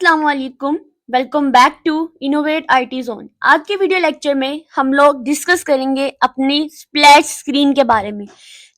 अस्सलाम वालेकुम। Welcome back to innovate IT zone. आज के वीडियो लेक्चर में हम लोग डिस्कस करेंगे अपनी स्प्लैश स्क्रीन के बारे में,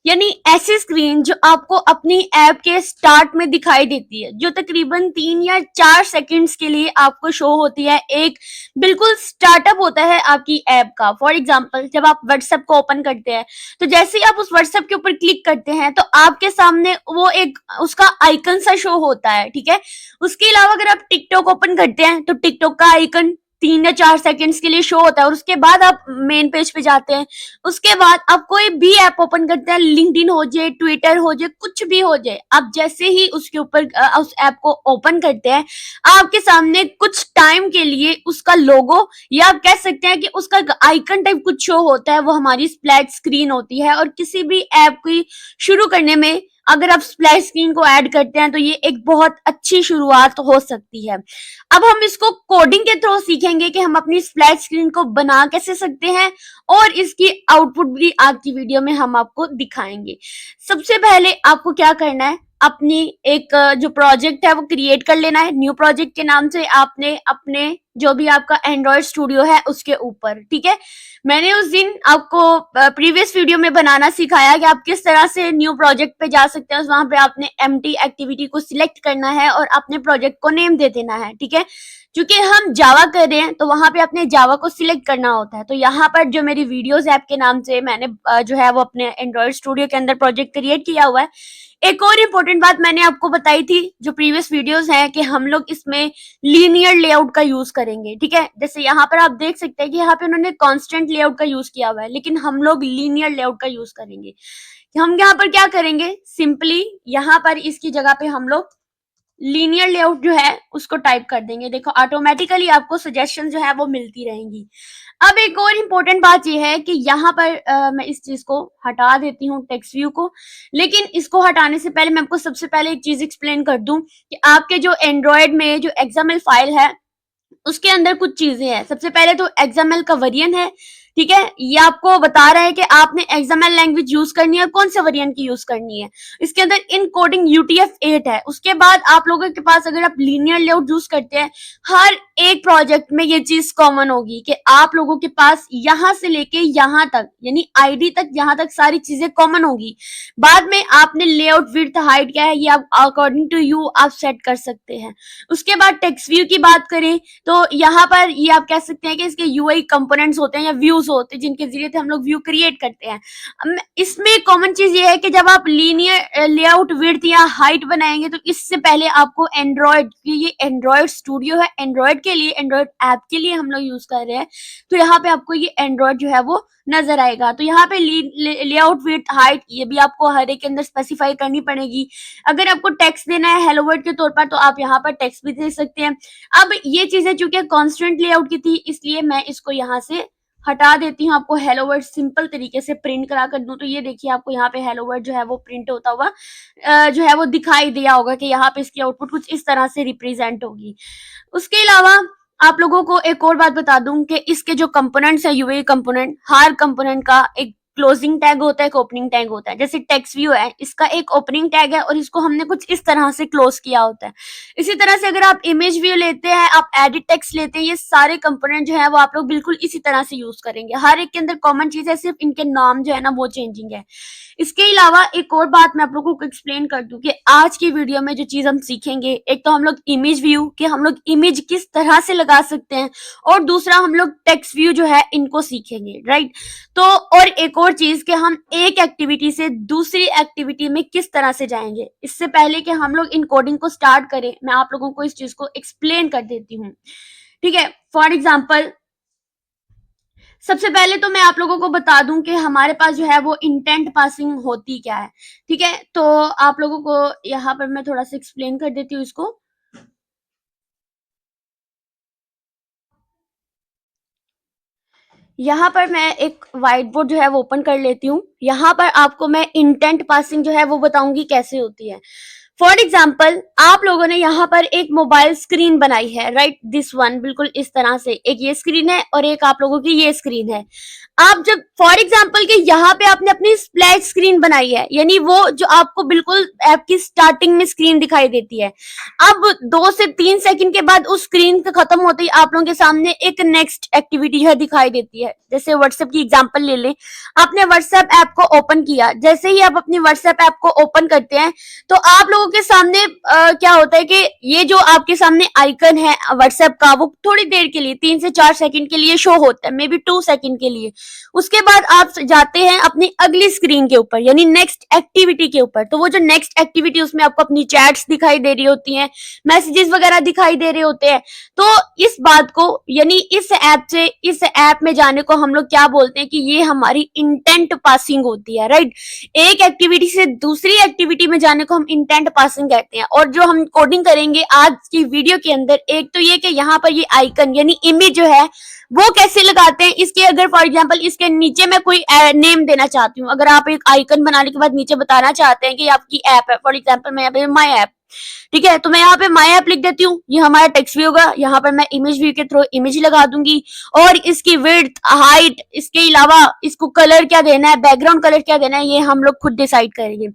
यानी ऐसी स्क्रीन जो आपको अपनी ऐप के स्टार्ट में दिखाई देती है, जो तकरीबन 3 या 4 सेकंड्स के लिए आपको शो होती है। एक बिल्कुल स्टार्टअप होता है आपकी ऐप का। फॉर एग्जांपल, जब आप व्हाट्सएप को ओपन करते हैं तो जैसे ही आप उस व्हाट्सएप के ऊपर क्लिक करते हैं तो आपके सामने वो एक उसका आइकन सा शो होता है, ठीक है। उसके अलावा अगर आप टिकटॉक ओपन करते हैं तो टिकटॉक का आइकन 3 या 4 सेकंड्स के लिए शो होता है और उसके बाद आप मेन पेज पे जाते हैं। उसके बाद आप कोई भी ऐप ओपन करते हैं, लिंक्डइन हो जाए, ट्विटर हो जाए, कुछ भी हो जाए, आप जैसे ही उसके ऊपर उस ऐप को ओपन करते हैं, आपके सामने कुछ टाइम के लिए उसका लोगो या आप कह सकते हैं कि उसका आइकन टाइप कुछ शो होता है, वो हमारी स्प्लैश स्क्रीन होती है। और किसी भी ऐप की शुरू करने में अगर आप स्प्लैश स्क्रीन को ऐड करते हैं तो ये एक बहुत अच्छी शुरुआत हो सकती है। अब हम इसको कोडिंग के थ्रू सीखेंगे कि हम अपनी स्प्लैश स्क्रीन को बना कैसे सकते हैं और इसकी आउटपुट भी आज की वीडियो में हम आपको दिखाएंगे। सबसे पहले आपको क्या करना है, अपनी एक जो प्रोजेक्ट है वो क्रिएट कर लेना है। न्यू प्रोजेक्ट के नाम से आपने अपने जो भी आपका एंड्रॉयड स्टूडियो है उसके ऊपर, ठीक है। मैंने उस दिन आपको प्रीवियस वीडियो में बनाना सिखाया कि आप किस तरह से न्यू प्रोजेक्ट पे जा सकते हैं। वहां पे आपने एम्प्टी एक्टिविटी को सिलेक्ट करना है और अपने प्रोजेक्ट को नेम दे देना है, ठीक है। क्योंकि हम जावा कर रहे हैं तो वहां पे अपने जावा को सिलेक्ट करना होता है। तो यहाँ पर जो मेरी वीडियोस ऐप के नाम से मैंने जो है वो अपने एंड्रॉयड स्टूडियो के अंदर प्रोजेक्ट क्रिएट किया हुआ है। एक और इम्पोर्टेंट बात मैंने आपको बताई थी जो प्रीवियस वीडियोस हैं कि हम लोग इसमें लीनियर लेआउट का यूज करेंगे, ठीक है। जैसे यहाँ पर आप देख सकते हैं कि यहाँ पे उन्होंने कांस्टेंट लेआउट का यूज किया हुआ है, लेकिन हम लोग लीनियर लेआउट का यूज करेंगे। हम यहाँ पर क्या करेंगे, सिंपली यहाँ पर इसकी जगह पे हम लोग लीनियर लेआउट जो है उसको टाइप कर देंगे। देखो ऑटोमेटिकली आपको सजेशन जो है वो मिलती रहेंगी। अब एक और इम्पोर्टेंट बात यह है कि यहाँ पर मैं इस चीज को हटा देती हूँ, टेक्स्ट व्यू को। लेकिन इसको हटाने से पहले मैं आपको सबसे पहले एक चीज एक्सप्लेन कर दूं कि आपके जो एंड्रॉयड में जो एक्सएमएल फाइल है उसके अंदर कुछ चीजें हैं। सबसे पहले तो एक्सएमएल का वेरिएंट है, ठीक है। ये आपको बता रहा है कि आपने एक्सएमएल लैंग्वेज यूज करनी है और कौन से वेरिएंट की यूज करनी है। इसके अंदर इनकोडिंग UTF-8 है। उसके बाद आप लोगों के पास अगर आप लीनियर लेआउट यूज करते हैं, हर एक प्रोजेक्ट में ये चीज कॉमन होगी कि आप लोगों के पास यहां से लेके यहां तक, यानी आईडी तक, यहां तक सारी चीजें कॉमन होगी। बाद में आपने लेआउट विड्थ हाइट क्या है ये आप अकॉर्डिंग टू यू आप सेट कर सकते हैं। उसके बाद टेक्स्ट व्यू की बात करें तो यहाँ पर ये आप कह सकते हैं कि इसके यूआई कंपोनेंट्स होते हैं या व्यूज होते हैं जिनके जरिए से हम लोग व्यू क्रिएट करते हैं। इसमें कॉमन चीज ये है कि जब आप लीनियर लेआउट विड्थ या हाइट बनाएंगे तो इससे पहले आपको एंड्रॉयड, ये एंड्रॉयड स्टूडियो है, एंड्रॉयड के लिए, एंड्रॉयड ऐप के लिए हम लोग यूज कर रहे हैं। तो यहाँ पे आपको ये एंड्रॉयड जो है वो नजर आएगा। तो यहाँ पे लेआउट विड्थ हाइट ये भी आपको हर एक के अंदर स्पेसिफाई करनी पड़ेगी। अगर आपको टेक्स्ट देना है हेलो वर्ल्ड के तौर पर तो आप यहाँ पर टेक्स्ट भी दे सकते हैं। अब ये चीजें चूंकि कांस्टेंट लेआउट की थी इसलिए मैं इसको यहाँ से हटा देती हूँ। आपको हेलो वर्ड सिंपल तरीके से प्रिंट करा कर दूं तो ये देखिए आपको यहाँ पे हेलो वर्ड जो है वो प्रिंट होता हुआ जो है वो दिखाई दिया होगा कि यहाँ पे इसकी आउटपुट कुछ इस तरह से रिप्रेजेंट होगी। उसके अलावा आप लोगों को एक और बात बता दूं कि इसके जो कंपोनेंट्स है, यूआई कंपोनेंट, हर कंपोनेंट का एक क्लोजिंग टैग होता है, एक ओपनिंग टैग होता है। जैसे टेक्स्ट व्यू है, इसका एक ओपनिंग टैग है और इसको हमने कुछ इस तरह से क्लोज किया होता है। इसी तरह से अगर आप इमेज व्यू लेते हैं, आप एडिट टेक्स्ट लेते हैं, ये सारे कंपोनेंट जो है वो आप लोग बिल्कुल इसी तरह से यूज करेंगे। हर एक के अंदर कॉमन चीज है, सिर्फ इनके नाम जो है ना वो चेंजिंग है। इसके अलावा एक और बात मैं आप लोगों को एक्सप्लेन कर दूं कि आज की वीडियो में जो चीज हम सीखेंगे, एक तो हम लोग इमेज व्यू कि हम लोग इमेज किस तरह से लगा सकते हैं और दूसरा हम लोग टेक्स्ट व्यू जो है इनको सीखेंगे, राइट। तो और एक और चीज कि हम एक एक्टिविटी से दूसरी एक्टिविटी में किस तरह से जाएंगे। इससे पहले कि हम लोग इन कोडिंग को स्टार्ट करें मैं आप लोगों को इस चीज को एक्सप्लेन कर देती हूँ, ठीक है। फॉर एग्जाम्पल, सबसे पहले तो मैं आप लोगों को बता दूं कि हमारे पास जो है वो इंटेंट पासिंग होती क्या है, ठीक है। तो आप लोगों को यहाँ पर मैं थोड़ा सा एक्सप्लेन कर देती हूँ इसको। यहाँ पर मैं एक व्हाइट बोर्ड जो है वो ओपन कर लेती हूँ। यहाँ पर आपको मैं इंटेंट पासिंग जो है वो बताऊंगी कैसे होती है। फॉर एग्जाम्पल, आप लोगों ने यहाँ पर एक मोबाइल स्क्रीन बनाई है, राइट, दिस वन, बिल्कुल इस तरह से। एक ये स्क्रीन है और एक आप लोगों की ये स्क्रीन है। आप जब फॉर एग्जांपल के यहाँ पे आपने अपनी स्प्लैश स्क्रीन बनाई है, यानी वो जो आपको बिल्कुल ऐप की स्टार्टिंग में स्क्रीन दिखाई देती है। अब 2 से 3 सेकंड के बाद उस स्क्रीन के खत्म होते ही आप लोगों के सामने एक नेक्स्ट एक्टिविटी है दिखाई देती है। जैसे व्हाट्सएप की एग्जांपल ले लें, आपने व्हाट्सएप ऐप को ओपन किया, जैसे ही आप अपनी व्हाट्सएप ऐप को ओपन करते हैं तो आप लोगों के सामने क्या होता है कि ये जो आपके सामने आइकन है व्हाट्सएप का, वो थोड़ी देर के लिए 3 से 4 सेकंड के लिए शो होता है, मे बी 2 सेकंड के लिए। उसके बाद आप जाते हैं अपनी अगली स्क्रीन के ऊपर, यानी नेक्स्ट एक्टिविटी के ऊपर। तो वो जो नेक्स्ट एक्टिविटी, उसमें आपको अपनी चैट्स दिखाई दे रही होती हैं, मैसेजेस वगैरह दिखाई दे रहे होते हैं। तो इस बात को, यानी इस ऐप से इस ऐप में जाने को हम लोग क्या बोलते हैं कि ये हमारी इंटेंट पासिंग होती है, राइट। एक एक्टिविटी से दूसरी एक्टिविटी में जाने को हम इंटेंट पासिंग कहते हैं। और जो हम कोडिंग करेंगे आज की वीडियो के अंदर, एक तो ये कि यहाँ पर ये आइकन यानी इमेज जो है वो कैसे लगाते हैं, इसके अगर फॉर एग्जांपल इसके नीचे मैं कोई नेम देना चाहती हूँ, अगर आप एक आइकन बनाने के बाद नीचे बताना चाहते हैं कि आपकी ऐप है, फॉर एग्जांपल मैं यहाँ पे माय ऐप, ठीक है, तो मैं यहाँ पे माय ऐप लिख देती हूँ, ये हमारा टेक्स्ट व्यू होगा। यहाँ पर मैं इमेज व्यू के थ्रू इमेज लगा दूंगी और इसकी विड्थ, हाइट, इसके अलावा इसको कलर क्या देना है, बैकग्राउंड कलर क्या देना है, ये हम लोग खुद डिसाइड करेंगे।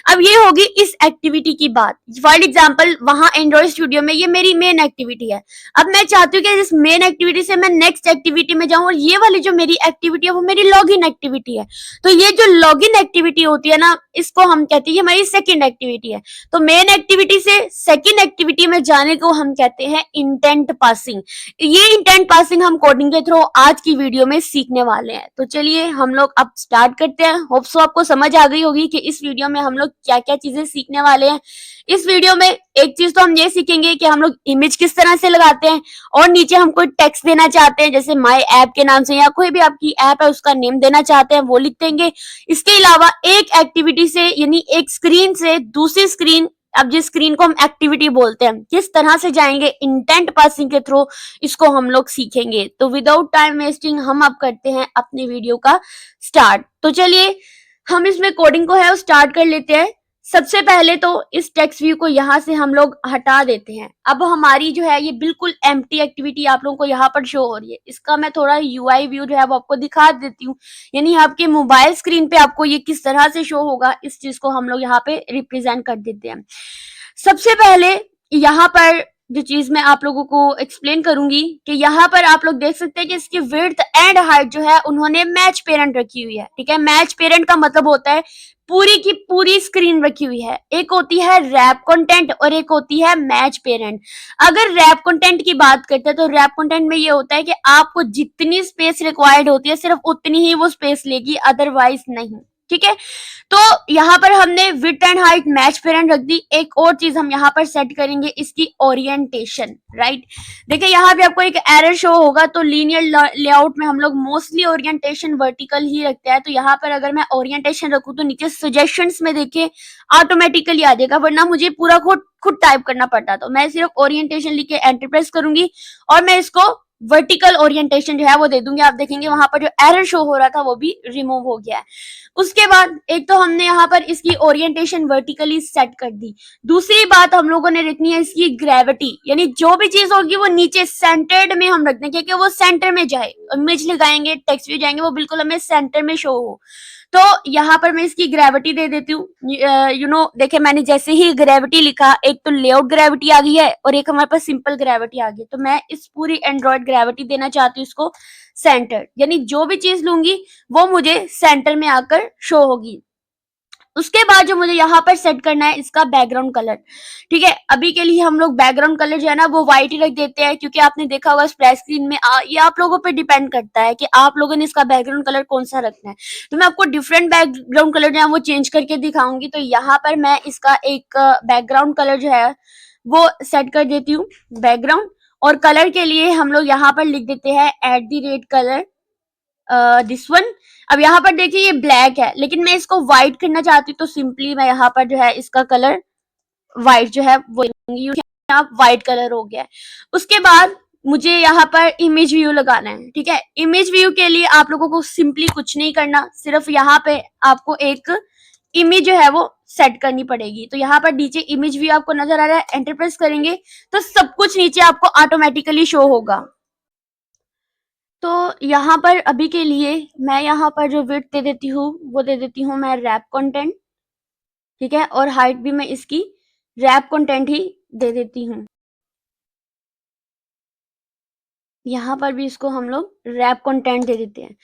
अब ये होगी इस एक्टिविटी की बात। फॉर एग्जाम्पल वहां एंड्रॉइड स्टूडियो में ये मेरी मेन एक्टिविटी है। अब मैं चाहती हूँ कि इस मेन एक्टिविटी से मैं नेक्स्ट एक्टिविटी में जाऊँ, और ये वाली जो मेरी एक्टिविटी है वो मेरी लॉगिन एक्टिविटी है। तो ये जो लॉगिन एक्टिविटी होती है ना, इसको हम कहते हैं ये हमारी सेकेंड एक्टिविटी है। तो मेन एक्टिविटी से सेकेंड एक्टिविटी में जाने को हम कहते हैं इंटेंट पासिंग। ये इंटेंट पासिंग हम कोडिंग के थ्रू आज की वीडियो में सीखने वाले हैं। तो चलिए हम लोग अब स्टार्ट करते हैं। होप सो आपको समझ आ गई होगी कि इस वीडियो में हम लोग क्या क्या चीजें सीखने वाले हैं। इस वीडियो में एक चीज तो हम ये सीखेंगे कि हम लोग इमेज किस तरह से लगाते हैं, और नीचे हम कोई टेक्स्ट देना चाहते हैं जैसे माय ऐप के नाम से, या कोई भी आपकी ऐप है उसका नेम देना चाहते हैं वो लिख देंगे। इसके अलावा एक एक्टिविटी से, यानी एक स्क्रीन से दूसरी स्क्रीन, अब जिस स्क्रीन को हम एक्टिविटी बोलते हैं, किस तरह से जाएंगे इंटेंट पासिंग के थ्रू, इसको हम लोग सीखेंगे। तो विदाउट टाइम वेस्टिंग हम अब करते हैं अपनी वीडियो का स्टार्ट। तो चलिए हम इसमें कोडिंग को है स्टार्ट कर लेते हैं। सबसे पहले तो इस टेक्स्ट व्यू को यहाँ से हम लोग हटा देते हैं। अब हमारी जो है ये बिल्कुल एम्प्टी एक्टिविटी आप लोगों को यहाँ पर शो हो रही है। इसका मैं थोड़ा यूआई व्यू जो है वो आपको दिखा देती हूँ, यानी आपके मोबाइल स्क्रीन पे आपको ये किस तरह से शो होगा, इस चीज को हम लोग यहाँ पे रिप्रेजेंट कर देते हैं। सबसे पहले यहाँ पर जो चीज मैं आप लोगों को एक्सप्लेन करूंगी कि यहाँ पर आप लोग देख सकते हैं कि इसकी विड्थ एंड हाइट जो है उन्होंने मैच पेरेंट रखी हुई है, ठीक है। मैच पेरेंट का मतलब होता है पूरी की पूरी स्क्रीन रखी हुई है। एक होती है रैप कंटेंट और एक होती है मैच पेरेंट। अगर रैप कंटेंट की बात करते हैं तो रैप कंटेंट में ये होता है कि आपको जितनी स्पेस रिक्वायर्ड होती है सिर्फ उतनी ही वो स्पेस लेगी, अदरवाइज नहीं, ठीक है। तो यहाँ पर हमने width and height match parent रख दी। एक और चीज हम यहाँ पर सेट करेंगे, इसकी ओरिएंटेशन, राइट। देखिए यहाँ पे आपको एक एरर शो होगा, तो लीनियर लेआउट में हम लोग मोस्टली ओरिएंटेशन वर्टिकल ही रखते हैं। तो यहाँ पर अगर मैं ओरिएंटेशन रखूँ तो नीचे सजेशंस में देखिए ऑटोमेटिकली आ जाएगा, वरना मुझे पूरा खुद टाइप करना पड़ता। तो मैं सिर्फ ओरिएंटेशन लिख के एंटर प्रेस करूंगी और मैं इसको वर्टिकल ओरिएंटेशन जो है वो दे दूंगी। आप देखेंगे वहां पर जो एरर शो हो रहा था वो भी रिमूव हो गया है। उसके बाद एक तो हमने यहाँ पर इसकी ओरिएंटेशन वर्टिकली सेट कर दी। दूसरी बात हम लोगों ने रखनी है इसकी ग्रेविटी, यानी जो भी चीज होगी वो नीचे सेंटर्ड में हम रख देंगे कि वो सेंटर में जाए। इमेज लगाएंगे, टेक्स्ट व्यू जाएंगे, वो बिल्कुल हमें सेंटर में शो हो। तो यहाँ पर मैं इसकी ग्रेविटी दे देती हूँ। देखिए मैंने जैसे ही ग्रेविटी लिखा, एक तो लेआउट ग्रेविटी आ गई है और एक हमारे पास सिंपल ग्रेविटी आ गई। तो मैं इस पूरी एंड्रॉइड ग्रेविटी देना चाहती हूँ इसको सेंटर, यानी जो भी चीज लूंगी वो मुझे सेंटर में आकर शो होगी। उसके बाद जो मुझे यहाँ पर सेट करना है इसका बैकग्राउंड कलर, ठीक है। अभी के लिए हम लोग बैकग्राउंड कलर जो है ना वो व्हाइट ही रख देते हैं, क्योंकि आपने देखा होगा स्प्लैश स्क्रीन में ये आप लोगों पे डिपेंड करता है कि आप लोगों ने इसका बैकग्राउंड कलर कौन सा रखना है। तो मैं आपको डिफरेंट बैकग्राउंड कलर जो है वो चेंज करके दिखाऊंगी। तो यहाँ पर मैं इसका एक बैकग्राउंड कलर जो है वो सेट कर देती हूँ बैकग्राउंड। और कलर के लिए हम लोग यहाँ पर लिख देते हैं @कलर दिस वन। अब यहाँ पर देखिए ये ब्लैक है, लेकिन मैं इसको व्हाइट करना चाहती हूँ, तो सिंपली मैं यहाँ पर जो है इसका कलर व्हाइट जो है वो व्हाइट कलर हो गया है। उसके बाद मुझे यहाँ पर इमेज व्यू लगाना है, ठीक है। इमेज व्यू के लिए आप लोगों को सिंपली कुछ नहीं करना, सिर्फ यहाँ पे आपको एक इमेज जो है वो सेट करनी पड़ेगी। तो यहाँ पर नीचे इमेज व्यू आपको नजर आ रहा है, एंटर प्रेस करेंगे तो सब कुछ नीचे आपको ऑटोमेटिकली शो होगा। तो यहाँ पर अभी के लिए मैं यहाँ पर जो विड्थ दे देती हूँ वो दे देती हूँ मैं रैप कंटेंट, ठीक है, और हाइट भी मैं इसकी रैप कंटेंट ही दे देती हूँ। यहाँ पर भी इसको हम लोग रैप कंटेंट दे देते हैं।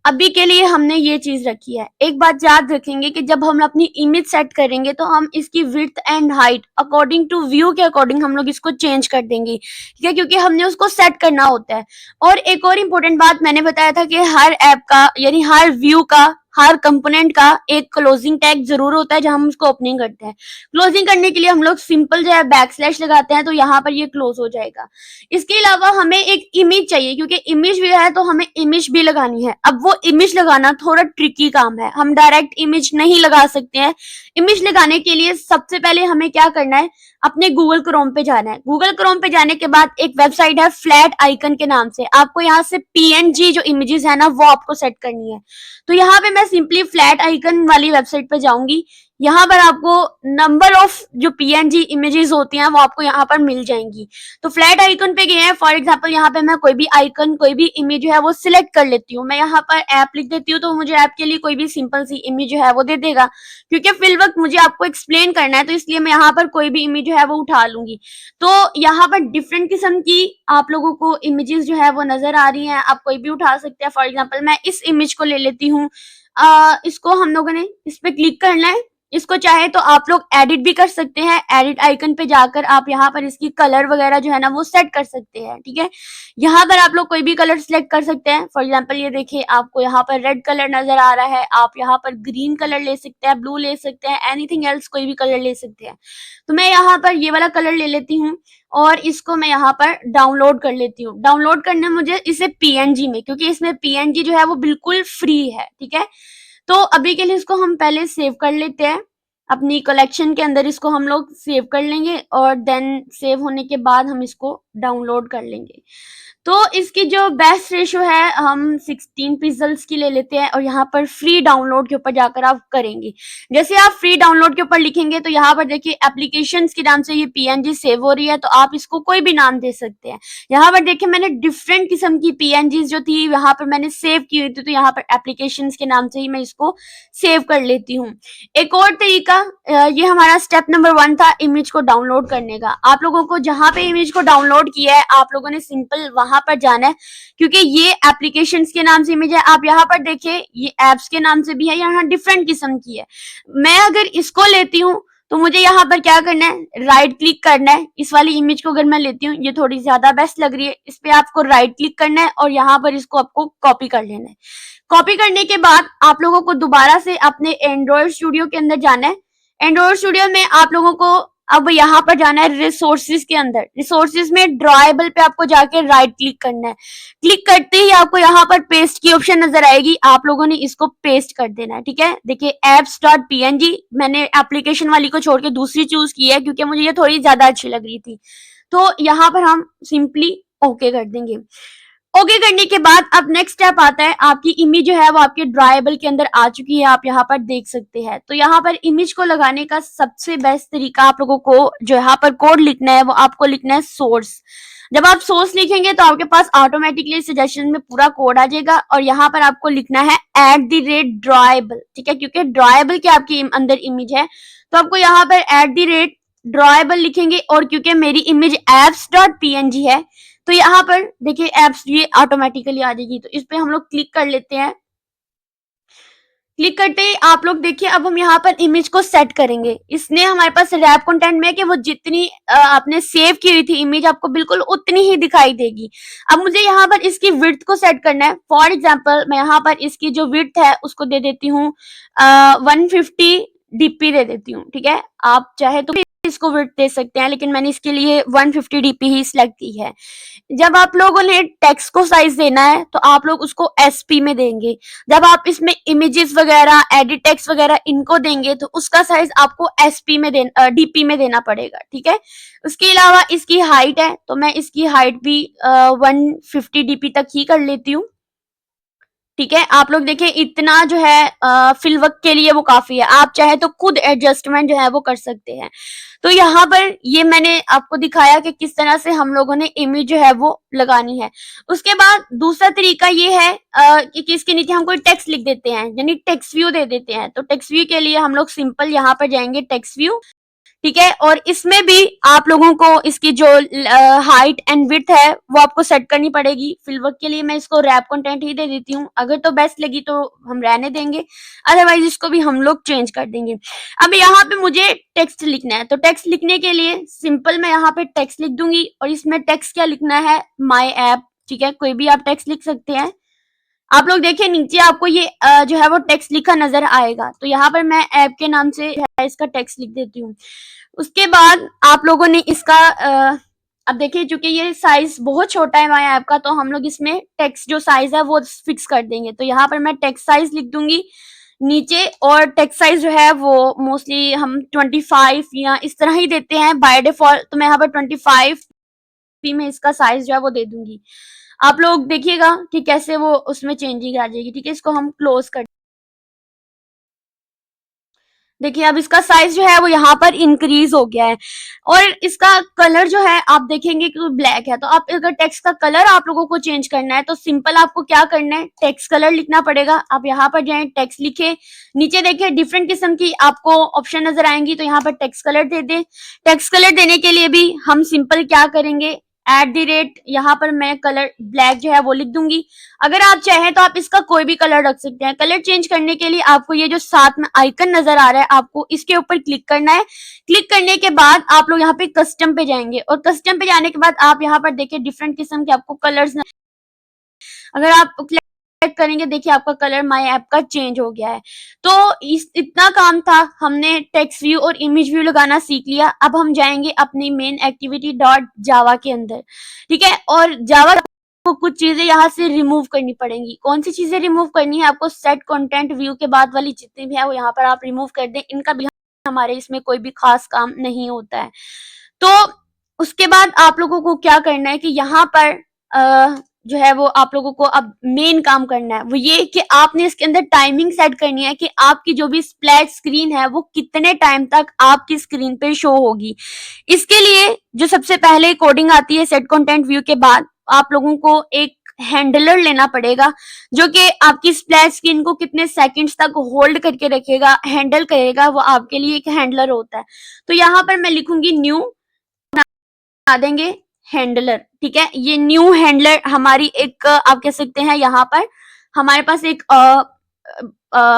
अभी के लिए हमने ये चीज रखी है। एक बात याद रखेंगे कि जब हम अपनी इमेज सेट करेंगे तो हम इसकी width and height according to view के अकॉर्डिंग हम लोग इसको चेंज कर देंगे, ठीक है, क्योंकि हमने उसको सेट करना होता है। और एक और इम्पोर्टेंट बात मैंने बताया था कि हर ऐप का यानी हर व्यू का हर कंपोनेंट का एक क्लोजिंग टैग जरूर होता है जहां हम उसको ओपनिंग करते हैं। क्लोजिंग करने के लिए हम लोग सिंपल जो है बैक स्लैश लगाते हैं, तो यहाँ पर ये क्लोज हो जाएगा। इसके अलावा हमें एक इमेज चाहिए, क्योंकि इमेज भी है तो हमें इमेज भी लगानी है। अब वो इमेज लगाना थोड़ा ट्रिकी काम है, हम डायरेक्ट इमेज नहीं लगा सकते हैं। इमेज लगाने के लिए सबसे पहले हमें क्या करना है, अपने गूगल क्रोम पे जाना है। गूगल क्रोम पे जाने के बाद एक वेबसाइट है फ्लैट आइकन के नाम से, आपको यहाँ से पीएनजी जो इमेजेस है ना वो आपको सेट करनी है। तो यहाँ पे मैं सिंपली फ्लैट आइकन वाली वेबसाइट पे जाऊंगी। यहाँ पर आपको नंबर ऑफ जो पीएनजी इमेजेस होती हैं वो आपको यहाँ पर मिल जाएंगी। तो फ्लैट आइकन पे गए हैं, फॉर एग्जांपल यहाँ पे मैं कोई भी आइकन कोई भी इमेज जो है वो सिलेक्ट कर लेती हूँ। मैं यहाँ पर ऐप लिख देती हूँ तो मुझे ऐप के लिए कोई भी सिंपल सी इमेज जो है वो दे देगा, क्योंकि फिल वक्त मुझे आपको एक्सप्लेन करना है तो इसलिए मैं यहाँ पर कोई भी इमेज जो है वो उठा लूंगी। तो यहाँ पर डिफरेंट किस्म की आप लोगों को इमेजेस जो है वो नजर आ रही हैं, आप कोई भी उठा सकते हैं। फॉर एग्जाम्पल मैं इस इमेज को ले लेती हूँ। इसको हम लोगों ने इस पे क्लिक करना है। इसको चाहे तो आप लोग एडिट भी कर सकते हैं, एडिट आइकन पे जाकर आप यहाँ पर इसकी कलर वगैरह जो है ना वो सेट कर सकते हैं, ठीक है। यहाँ पर आप लोग कोई भी कलर सिलेक्ट कर सकते हैं। फॉर एग्जांपल ये देखिए आपको यहाँ पर रेड कलर नजर आ रहा है, आप यहाँ पर ग्रीन कलर ले सकते हैं, ब्लू ले सकते हैं, एनीथिंग एल्स कोई भी कलर ले सकते हैं। तो मैं यहाँ पर ये वाला कलर ले लेती हूँ और इसको मैं यहाँ पर डाउनलोड कर लेती हूँ। डाउनलोड करना मुझे इसे पीएनजी में, क्योंकि इसमें पीएनजी जो है वो बिल्कुल फ्री है, ठीक है। तो अभी के लिए इसको हम पहले सेव कर लेते हैं, अपनी कलेक्शन के अंदर इसको हम लोग सेव कर लेंगे और देन सेव होने के बाद हम इसको डाउनलोड कर लेंगे। तो इसकी जो बेस्ट रेशो है हम 16 पिक्सेल्स की ले लेते हैं और यहाँ पर फ्री डाउनलोड के ऊपर जाकर आप करेंगे। जैसे आप फ्री डाउनलोड के ऊपर लिखेंगे तो यहाँ पर देखिए एप्लीकेशंस के नाम से ये पीएनजी सेव हो रही है, तो आप इसको कोई भी नाम दे सकते हैं। यहाँ पर देखिए मैंने डिफरेंट किस्म की पीएनजी जो थी यहाँ पर मैंने सेव की हुई थी, तो यहाँ पर एप्लीकेशंस के नाम से ही मैं इसको सेव कर लेती हूँ। एक और तरीका, ये हमारा स्टेप नंबर 1 था इमेज को डाउनलोड करने का। आप लोगों को जहां पे इमेज को डाउनलोड किया है आप लोगों ने सिंपल वहां पर जाना है, क्योंकि ये एप्लीकेशंस के नाम से इमेज है। आप यहाँ पर देखिए ये एप्स के नाम से भी है, यहाँ डिफरेंट किस्म की है। मैं अगर इसको लेती हूँ तो मुझे यहाँ पर क्या करना है, राइट क्लिक करना है। इस वाली इमेज को अगर मैं लेती हूँ, ये थोड़ी ज्यादा बेस्ट लग रही है, इस पे आपको राइट क्लिक करना है और यहाँ पर इसको आपको कॉपी कर लेना है। कॉपी करने के बाद आप लोगों को दोबारा से अपने एंड्रॉइड स्टूडियो के अंदर जाना है। एंड्रॉइड स्टूडियो में आप लोगों को अब यहाँ पर जाना है रिसोर्सेज के अंदर। रिसोर्सेज में ड्रॉएबल पे आपको जाके राइट क्लिक करना है। क्लिक करते ही आपको यहाँ पर पेस्ट की ऑप्शन नजर आएगी, आप लोगों ने इसको पेस्ट कर देना है, ठीक है। देखिए apps.png, मैंने एप्लीकेशन वाली को छोड़ के दूसरी चूज की है क्योंकि मुझे ये थोड़ी ज्यादा अच्छी लग रही थी। तो यहाँ पर हम सिंपली ओके कर देंगे। ओके करने के बाद अब नेक्स्ट स्टेप आता है, आपकी इमेज जो है वो आपके ड्राइबल के अंदर आ चुकी है, आप यहाँ पर देख सकते हैं। तो यहाँ पर इमेज को लगाने का सबसे बेस्ट तरीका आप लोगों को जो यहाँ पर कोड लिखना है वो आपको लिखना है सोर्स। जब आप सोर्स लिखेंगे तो आपके पास ऑटोमेटिकली सजेशन में पूरा कोड आ जाएगा और यहाँ पर आपको लिखना है @ड्राइबल, ठीक है, क्योंकि ड्राइबल के आपके अंदर इमेज है तो आपको यहाँ पर @ड्राइबल लिखेंगे। और क्योंकि मेरी इमेज apps.png है तो यहाँ पर देखिए एप्स ये ऑटोमेटिकली आ जाएगी, तो इस पे हम लोग क्लिक कर लेते हैं। क्लिक करते ही आप लोग देखिए अब हम यहाँ पर इमेज को सेट करेंगे। इसने हमारे पास रैप कंटेंट में कि वो जितनी आपने सेव की हुई थी इमेज आपको बिल्कुल उतनी ही दिखाई देगी। अब मुझे यहाँ पर इसकी विड्थ को सेट करना है। फॉर एग्जाम्पल मैं यहाँ पर इसकी जो विड्थ है उसको दे देती हूँ 150 डीपी दे देती हूँ, ठीक है। आप चाहे तो इसको विड्थ दे सकते हैं, लेकिन मैंने इसके लिए 150 डीपी ही सिलेक्ट की है। जब आप लोगों ने टेक्स्ट को साइज देना है तो आप लोग उसको एसपी में देंगे। जब आप इसमें इमेजेस वगैरह एडिट टेक्स्ट वगैरह इनको देंगे तो उसका साइज आपको एसपी में डीपी में देना पड़ेगा, ठीक है। उसके अलावा इसकी हाइट है तो मैं इसकी हाइट भी 150 डीपी तक ही कर लेती हूँ। ठीक है, आप लोग देखिए इतना जो है फिल वक्त के लिए वो काफी है, आप चाहे तो खुद एडजस्टमेंट जो है वो कर सकते हैं। तो यहाँ पर ये मैंने आपको दिखाया कि किस तरह से हम लोगों ने इमेज जो है वो लगानी है। उसके बाद दूसरा तरीका ये है कि इसके नीचे हम कोई टेक्स्ट लिख देते हैं, यानी टेक्स्ट व्यू दे देते हैं। तो टेक्स्ट व्यू के लिए हम लोग सिंपल यहाँ पर जाएंगे टेक्स्ट व्यू, ठीक है, और इसमें भी आप लोगों को इसकी जो हाइट एंड विड्थ है वो आपको सेट करनी पड़ेगी। फिलवर्क के लिए मैं इसको रैप कंटेंट ही दे देती हूँ, अगर तो बेस्ट लगी तो हम रहने देंगे, अदरवाइज इसको भी हम लोग चेंज कर देंगे। अब यहाँ पे मुझे टेक्स्ट लिखना है, तो टेक्स्ट लिखने के लिए सिंपल मैं यहाँ पे टेक्स्ट लिख दूंगी, और इसमें टेक्स्ट क्या लिखना है, माई ऐप, ठीक है, कोई भी आप टेक्स्ट लिख सकते हैं। आप लोग देखिए नीचे आपको ये जो है वो टेक्स्ट लिखा नजर आएगा, तो यहाँ पर मैं ऐप के नाम से इसका टेक्स्ट लिख देती हूँ। उसके बाद आप लोगों ने इसका अब देखिए चूंकि ये साइज बहुत छोटा है माई ऐप का, तो हम लोग इसमें टेक्स्ट जो साइज है वो फिक्स कर देंगे। तो यहाँ पर मैं टेक्स्ट साइज लिख दूंगी नीचे, और टेक्स्ट साइज जो है वो मोस्टली हम 25 या इस तरह ही देते हैं बाय डिफॉल्ट, तो मैं यहाँ पर 25 में इसका साइज जो है वो दे दूंगी। आप लोग देखिएगा कि कैसे वो उसमें चेंजिंग आ जाएगी, ठीक है। इसको हम क्लोज कर, देखिए अब इसका साइज जो है वो यहाँ पर इंक्रीज हो गया है, और इसका कलर जो है आप देखेंगे कि ब्लैक है। तो आप अगर टेक्स्ट का कलर आप लोगों को चेंज करना है तो सिंपल आपको क्या करना है, टेक्स्ट कलर लिखना पड़ेगा। आप यहाँ पर जाएं, टेक्स्ट लिखे, नीचे देखिए डिफरेंट किस्म की आपको ऑप्शन नजर आएंगी, तो यहाँ पर टेक्स्ट कलर दे दें। टेक्स्ट कलर देने के लिए भी हम सिंपल क्या करेंगे, @ यहाँ पर मैं कलर ब्लैक जो है वो लिख दूंगी। अगर आप चाहें तो आप इसका कोई भी कलर रख सकते हैं। कलर चेंज करने के लिए आपको ये जो साथ में आइकन नजर आ रहा है, आपको इसके ऊपर क्लिक करना है। क्लिक करने के बाद आप लोग यहाँ पे कस्टम पे जाएंगे, और कस्टम पे जाने के बाद आप यहाँ पर देखिए डिफरेंट किस्म के आपको कलर्स, अगर आप क्लिक करेंगे देखिए आपका कलर माई ऐप का चेंज हो गया है। तो इतना काम था, हमने टेक्स्ट व्यू और इमेज व्यू लगाना सीख लिया। अब हम जाएंगे अपनी मेन एक्टिविटी डॉट जावा के अंदर, ठीक है। और जावा को कुछ चीजें यहाँ से रिमूव करनी पड़ेंगी। कौन सी चीजें रिमूव करनी है आपको, सेट कंटेंट व्यू के बाद वाली जितनी भी है वो यहाँ पर आप रिमूव कर दें, इनका भी हमारे इसमें कोई भी खास काम नहीं होता है। तो उसके बाद आप लोगों को क्या करना है कि यहाँ पर जो है वो आप लोगों को अब मेन काम करना है, वो ये कि आपने इसके अंदर टाइमिंग सेट करनी है कि आपकी जो भी स्प्लैश स्क्रीन है वो कितने टाइम तक आपकी स्क्रीन पे शो होगी। इसके लिए जो सबसे पहले कोडिंग आती है सेट कंटेंट व्यू के बाद, आप लोगों को एक हैंडलर लेना पड़ेगा जो कि आपकी स्प्लैश स्क्रीन को कितने सेकंड्स तक होल्ड करके रखेगा, हैंडल करेगा, वो आपके लिए एक हैंडलर होता है। तो यहाँ पर मैं लिखूंगी न्यू, बना देंगे हैंडलर, ठीक है। ये न्यू हैंडलर हमारी एक आप कह सकते हैं यहाँ पर हमारे पास एक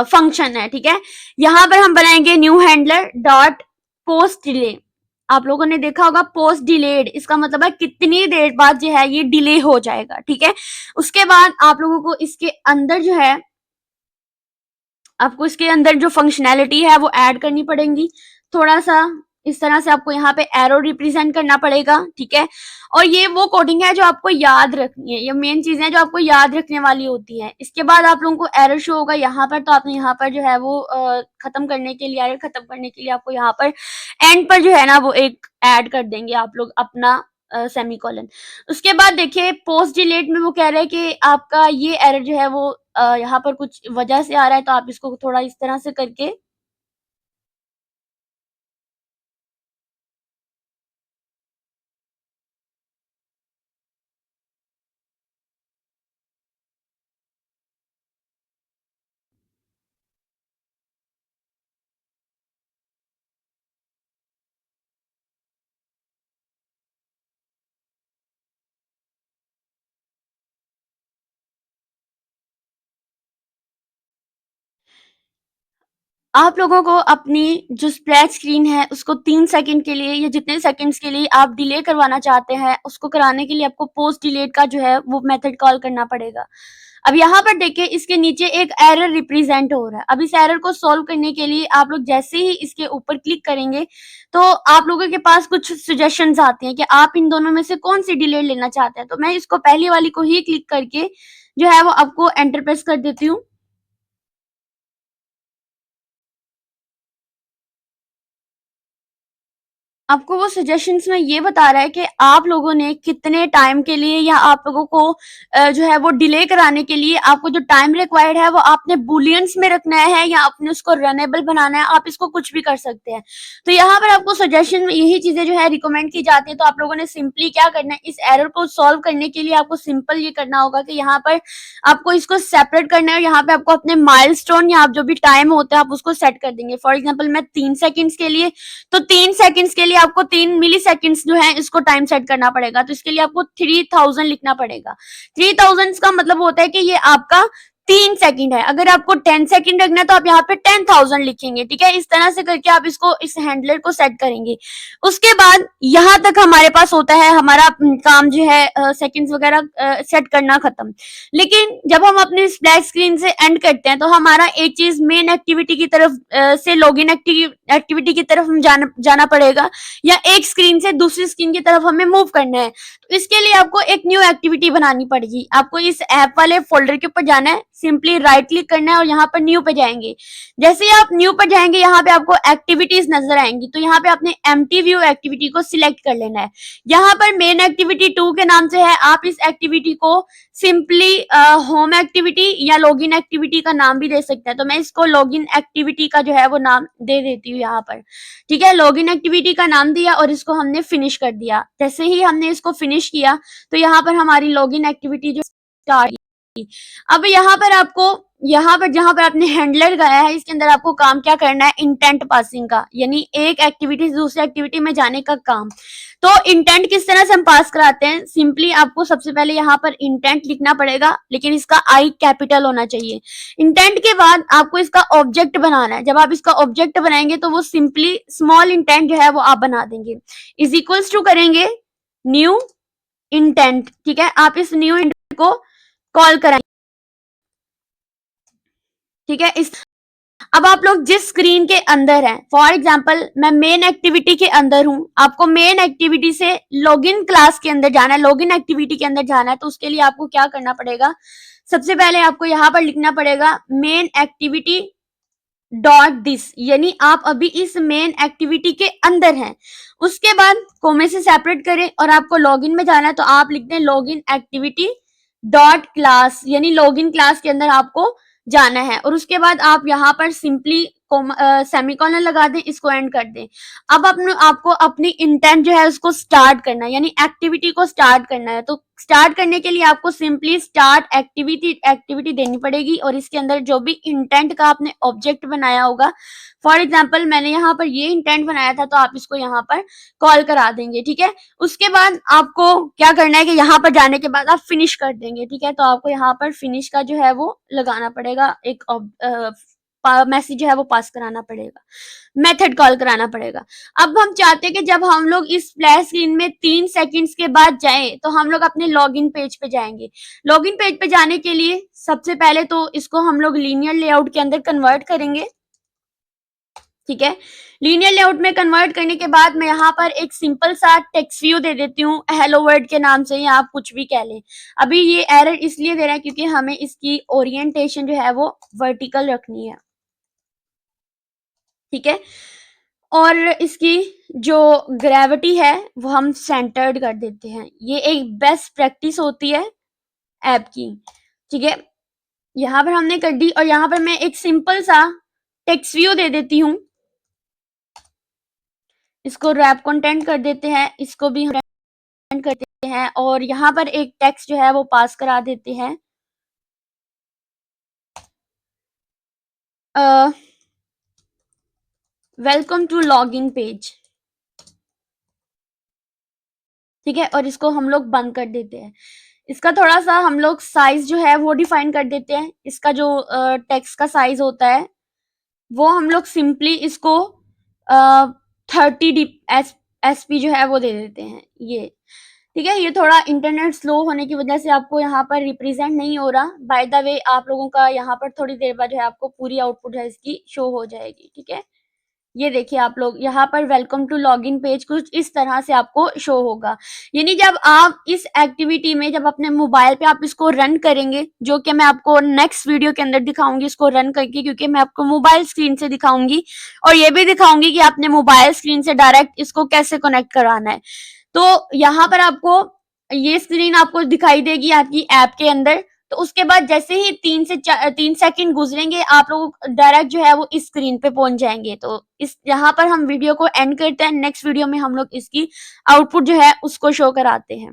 फंक्शन है, ठीक है। यहाँ पर हम बनाएंगे new handler dot post delay. आप लोगों ने देखा होगा पोस्ट डिलेड, इसका मतलब है कितनी देर बाद जो है ये डिले हो जाएगा, ठीक है। उसके बाद आप लोगों को इसके अंदर जो है आपको इसके अंदर जो फंक्शनैलिटी है वो ऐड करनी पड़ेगी। थोड़ा सा इस तरह से आपको यहाँ पे एरो रिप्रेजेंट करना पड़ेगा, ठीक है। और ये वो कोडिंग है जो आपको याद रखनी है, ये मेन चीजें जो आपको याद रखने वाली होती है। इसके बाद आप लोगों को एरर शो होगा यहाँ पर, तो आपने यहाँ पर जो है वो खत्म करने के लिए, एरर खत्म करने के लिए आपको यहाँ पर एंड पर जो है ना वो एक ऐड कर देंगे आप लोग अपना सेमीकोलन। उसके बाद देखिए पोस्ट डिलीट में वो कह रहे हैं कि आपका ये एरर जो है वो यहाँ पर कुछ वजह से आ रहा है, तो आप इसको थोड़ा इस तरह से करके आप लोगों को अपनी जो स्प्लैश स्क्रीन है उसको 3 सेकंड के लिए या जितने सेकंड्स के लिए आप डिले करवाना चाहते हैं, उसको कराने के लिए आपको पोस्ट डिलीट का जो है वो मेथड कॉल करना पड़ेगा। अब यहाँ पर देखिए इसके नीचे एक एरर रिप्रेजेंट हो रहा है। अब इस एरर को सॉल्व करने के लिए आप लोग जैसे ही इसके ऊपर क्लिक करेंगे तो आप लोगों के पास कुछ सजेशंस आते हैं कि आप इन दोनों में से कौन सी डिलीट लेना चाहते हैं। तो मैं इसको पहली वाली को ही क्लिक करके जो है वो आपको एंटर प्रेस कर देती हूँ। आपको वो सजेशंस में ये बता रहा है कि आप लोगों ने कितने टाइम के लिए या आप लोगों को जो है वो डिले कराने के लिए आपको जो टाइम रिक्वायर्ड है वो आपने बुलियंस में रखना है या आपने उसको रनेबल बनाना है, आप इसको कुछ भी कर सकते हैं। तो यहाँ पर आपको सजेशन में यही चीजें जो है रिकमेंड की जाती है। तो आप लोगों ने सिंपली क्या करना है, इस एरर को सॉल्व करने के लिए आपको सिंपल ये करना होगा कि यहाँ पर आपको इसको सेपरेट करना है और यहाँ पे आपको अपने माइलस्टोन या आप जो भी टाइम होता है आप उसको सेट कर देंगे। फॉर एग्जांपल मैं 3 सेकंड्स के लिए, तो 3 सेकंड्स के लिए आपको 3 मिली सेकंड्स जो है इसको टाइम सेट करना पड़ेगा। तो इसके लिए आपको 3000 लिखना पड़ेगा। 3000 का मतलब होता है कि ये आपका 3 सेकंड है। अगर आपको 10 सेकंड रखना है तो आप यहाँ पे 10,000 लिखेंगे, ठीक है। इस तरह से करके आप इसको इस हैंडलर को सेट करेंगे। उसके बाद यहाँ तक हमारे पास होता है हमारा काम जो है सेकंड्स वगैरह सेट करना खत्म। लेकिन जब हम अपने स्प्लैश स्क्रीन से एंड करते हैं तो हमारा एक चीज मेन एक्टिविटी की तरफ से लॉगिन एक्टिविटी की तरफ हम जाना पड़ेगा, या एक स्क्रीन से दूसरी स्क्रीन की तरफ हमें मूव करना है। तो इसके लिए आपको एक न्यू एक्टिविटी बनानी पड़ेगी। आपको इस ऐप वाले फोल्डर के ऊपर जाना है, सिंपली राइट क्लिक करना है और यहाँ पर न्यू पे जाएंगे। जैसे ही आप न्यू पर जाएंगे यहाँ पे आपको एक्टिविटीज नजर आएंगी। तो यहाँ पे आपने एम्प्टी व्यू एक्टिविटी को सिलेक्ट कर लेना है। यहाँ पर मेन एक्टिविटी 2 के नाम से है, आप इस एक्टिविटी को सिंपली होम एक्टिविटी या लॉगिन एक्टिविटी का नाम भी दे सकते हैं। तो मैं इसको लॉगिन एक्टिविटी का जो है वो नाम दे देती हूँ यहाँ पर, ठीक है। लॉगिन एक्टिविटी का नाम दिया और इसको हमने फिनिश कर दिया। जैसे ही हमने इसको फिनिश किया तो यहाँ पर हमारी लॉगिन एक्टिविटी जो स्टार्ट। अब यहाँ पर आपको जहां पर आपने हैंडलर लगाया है इसके अंदर आपको काम क्या करना है, इंटेंट पासिंग का, यानी एक एक्टिविटी से दूसरी एक्टिविटी में जाने का काम। तो इंटेंट किस तरह से हम पास कराते हैं, सिंपली आपको सबसे पहले यहाँ पर इंटेंट लिखना पड़ेगा, लेकिन इसका आई कैपिटल होना चाहिए। इंटेंट के बाद आपको इसका ऑब्जेक्ट बनाना है। जब आप इसका ऑब्जेक्ट बनाएंगे तो वो सिंपली स्मॉल इंटेंट जो है वो आप बना देंगे। इज इक्वल्स टू करेंगे न्यू इंटेंट, ठीक है। आप इस न्यू इंटेंट को कॉल कराएंगे, ठीक है। इस अब आप लोग जिस स्क्रीन के अंदर हैं, फॉर एग्जांपल मैं मेन एक्टिविटी के अंदर हूं, आपको मेन एक्टिविटी से लॉगिन क्लास के अंदर जाना है, लॉगिन एक्टिविटी के अंदर जाना है। तो उसके लिए आपको क्या करना पड़ेगा, सबसे पहले आपको यहाँ पर लिखना पड़ेगा मेन एक्टिविटी डॉट दिस, यानी आप अभी इस मेन एक्टिविटी के अंदर हैं। उसके बाद कोमे से सेपरेट करें और आपको लॉगिन में जाना है तो आप लिख दें लॉगिन एक्टिविटी डॉट क्लास, यानी लॉगिन क्लास के अंदर आपको जाना है। और उसके बाद आप यहाँ पर सिंपली सेमीकोलन लगा दें, इसको एंड कर दें। अब आपको अपनी इंटेंट जो है उसको स्टार्ट करना है, यानी एक्टिविटी को स्टार्ट करना है। तो स्टार्ट करने के लिए आपको सिंपली स्टार्ट एक्टिविटी देनी पड़ेगी और इसके अंदर जो भी इंटेंट का आपने ऑब्जेक्ट बनाया होगा, फॉर एग्जाम्पल मैंने यहाँ पर ये इंटेंट बनाया था तो आप इसको यहाँ पर कॉल करा देंगे, ठीक है। उसके बाद आपको क्या करना है कि यहाँ पर जाने के बाद आप फिनिश कर देंगे, ठीक है। तो आपको यहाँ पर फिनिश का जो है वो लगाना पड़ेगा, एक मैसेज जो है वो पास कराना पड़ेगा, मेथड कॉल कराना पड़ेगा। अब हम चाहते हैं कि जब हम लोग इस स्प्लैश स्क्रीन में 3 सेकंड्स के बाद जाएं तो हम लोग अपने लॉगिन पेज पे जाएंगे। लॉगिन पेज पे जाने के लिए सबसे पहले तो इसको हम लोग लीनियर लेआउट के अंदर कन्वर्ट करेंगे, ठीक है। लीनियर लेआउट में कन्वर्ट करने के बाद मैं यहाँ पर एक सिंपल सा टेक्स्ट व्यू दे देती हूँ हेलो वर्ल्ड के नाम से, या आप कुछ भी कह लें। अभी ये एरर इसलिए दे रहा है क्योंकि हमें इसकी ओरिएंटेशन जो है वो वर्टिकल रखनी है, ठीक है। और इसकी जो ग्रेविटी है वो हम सेंटर्ड कर देते हैं। ये एक बेस्ट प्रैक्टिस होती है ऐप की, ठीक है। यहाँ पर हमने कर दी और यहाँ पर मैं एक सिंपल सा टेक्स्ट व्यू दे देती हूँ। इसको रैप कंटेंट कर देते हैं, इसको भी हम करते हैं और यहाँ पर एक टेक्स्ट जो है वो पास करा देते हैं। वेलकम टू लॉगिन पेज, ठीक है। और इसको हम लोग बंद कर देते हैं। इसका थोड़ा सा हम लोग साइज जो है वो डिफाइन कर देते हैं। इसका जो टेक्स्ट का साइज होता है वो हम लोग सिंपली इसको 30 एसपी जो है वो दे देते हैं, ये, ठीक है। ये थोड़ा इंटरनेट स्लो होने की वजह से आपको यहाँ पर रिप्रेजेंट नहीं हो रहा। बाय द वे आप लोगों का यहाँ पर थोड़ी देर बाद जो है आपको पूरी आउटपुट है इसकी शो हो जाएगी, ठीक है। ये देखिए आप लोग यहाँ पर वेलकम टू लॉगिन पेज कुछ इस तरह से आपको शो होगा। यानी जब आप इस एक्टिविटी में जब अपने मोबाइल पे आप इसको रन करेंगे, जो कि मैं आपको नेक्स्ट वीडियो के अंदर दिखाऊंगी इसको रन करके, क्योंकि मैं आपको मोबाइल स्क्रीन से दिखाऊंगी और ये भी दिखाऊंगी कि आपने मोबाइल स्क्रीन से डायरेक्ट इसको कैसे कनेक्ट कराना है। तो यहाँ पर आपको ये स्क्रीन आपको दिखाई देगी आपकी ऐप के अंदर। तो उसके बाद जैसे ही 3 सेकंड गुजरेंगे आप लोग डायरेक्ट जो है वो इस स्क्रीन पे पहुंच जाएंगे। तो इस यहाँ पर हम वीडियो को एंड करते हैं। नेक्स्ट वीडियो में हम लोग इसकी आउटपुट जो है उसको शो कराते हैं।